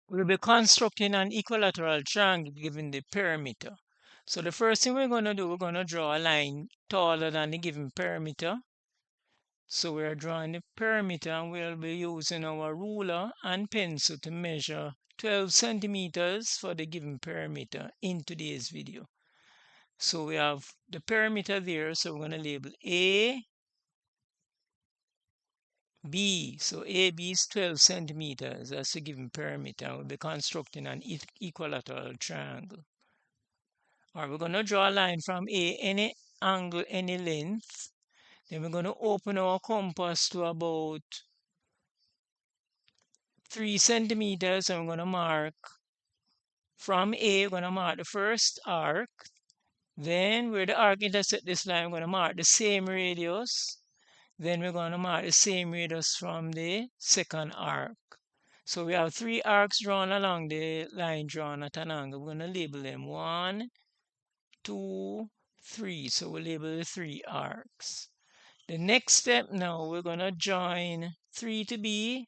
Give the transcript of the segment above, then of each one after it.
We'll be constructing an equilateral triangle given the perimeter. So the first thing we're going to do, we're going to draw a line taller than the given perimeter. So we're drawing the perimeter and we'll be using our ruler and pencil to measure 12 centimeters for the given perimeter in today's video. So we have the perimeter there, so we're going to label A, B. So AB is 12 centimeters. That's the given perimeter. We'll be constructing an equilateral triangle. All right, we're going to draw a line from A, any angle, any length. Then we're going to open our compass to about 3 centimeters, and we're going to mark from A, we're going to mark the first arc. Then where the arc intersects this line, we're going to mark the same radius. Then we're going to mark the same radius from the second arc. So we have 3 arcs drawn along the line drawn at an angle. We're going to label them 1, 2, 3. So we'll label the 3 arcs. The next step now, we're going to join 3 to B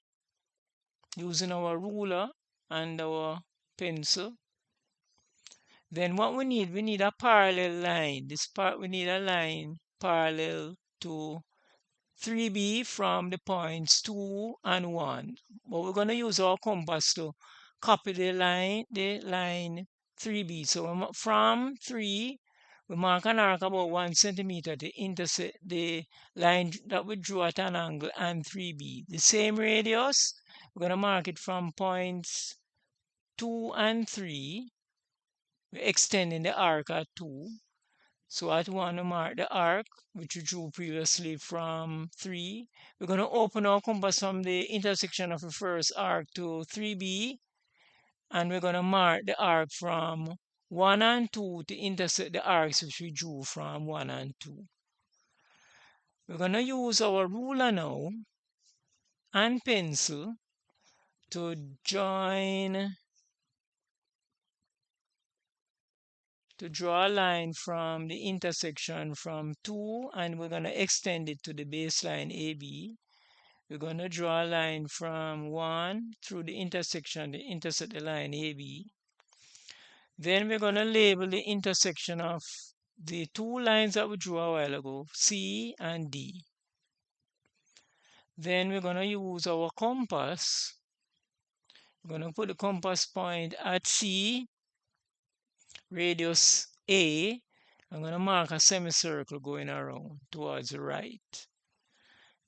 using our ruler and our pencil. Then what we need a parallel line. This part, we need a line parallel to 3B from the points 2 and 1. But we're going to use our compass to copy the line 3B. So from 3, we mark an arc about 1 centimeter to intersect the line that we drew at an angle and 3B. The same radius, we're going to mark it from points 2 and 3. We're extending the arc at 2. So at 1, we mark the arc, which we drew previously from 3. We're going to open our compass from the intersection of the first arc to 3B. And we're going to mark the arc from 1 and 2 to intersect the arcs which we drew from 1 and 2. We're going to use our ruler now and pencil to draw a line from the intersection from 2, and we're going to extend it to the baseline AB. We're going to draw a line from 1 through the intersection to intersect the line AB. Then we're going to label the intersection of the 2 lines that we drew a while ago, C and D. Then we're going to use our compass. We're going to put the compass point at C, radius A. I'm going to mark a semicircle going around towards the right.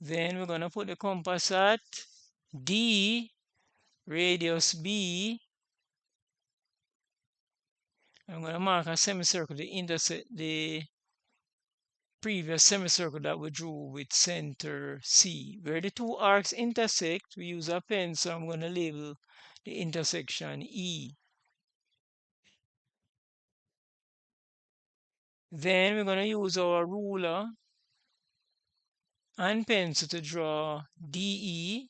Then we're going to put the compass at D, radius B. I'm going to mark a semicircle to intersect the previous semicircle that we drew with center C. Where the 2 arcs intersect, we use a pen, so I'm going to label the intersection E. Then we're going to use our ruler and pencil to draw DE.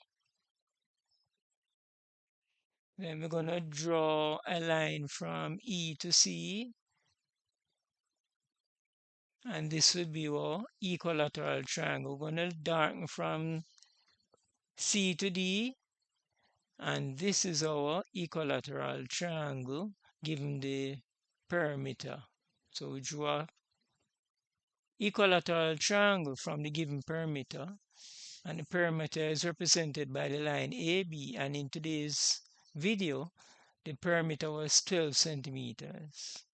Then we're going to draw a line from E to C. And this would be our equilateral triangle. We're going to darken from C to D. And this is our equilateral triangle given the perimeter. So we draw equilateral triangle from the given perimeter. And the perimeter is represented by the line AB. And in today's video, the perimeter was 12 centimeters.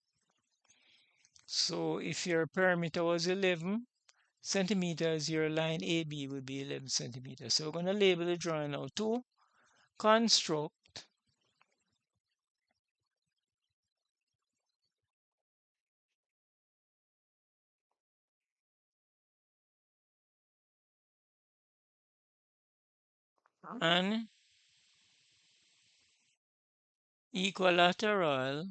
So if your perimeter was 11 centimeters, your line AB would be 11 centimeters. So we're going to label the drawing now to construct an equilateral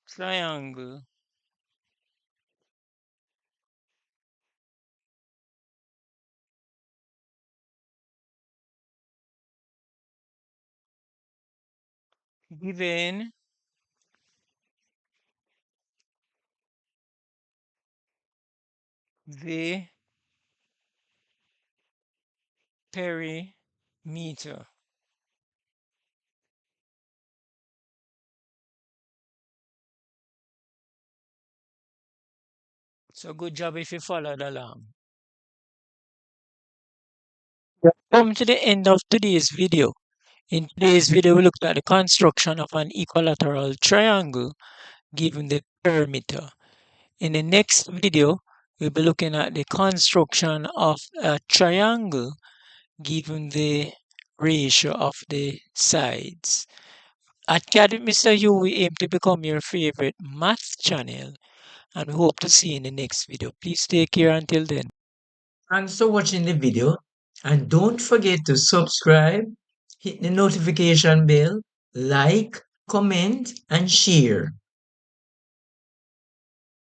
triangle given the perimeter. So good job if you followed along. Come to the end of today's video. In today's video, we looked at the construction of an equilateral triangle given the perimeter. In the next video, we'll be looking at the construction of a triangle given the ratio of the sides. At CAD with Mr. U, we aim to become your favorite math channel and we hope to see you in the next video. Please take care until then. Thanks for watching the video and don't forget to subscribe, hit the notification bell, like, comment and share.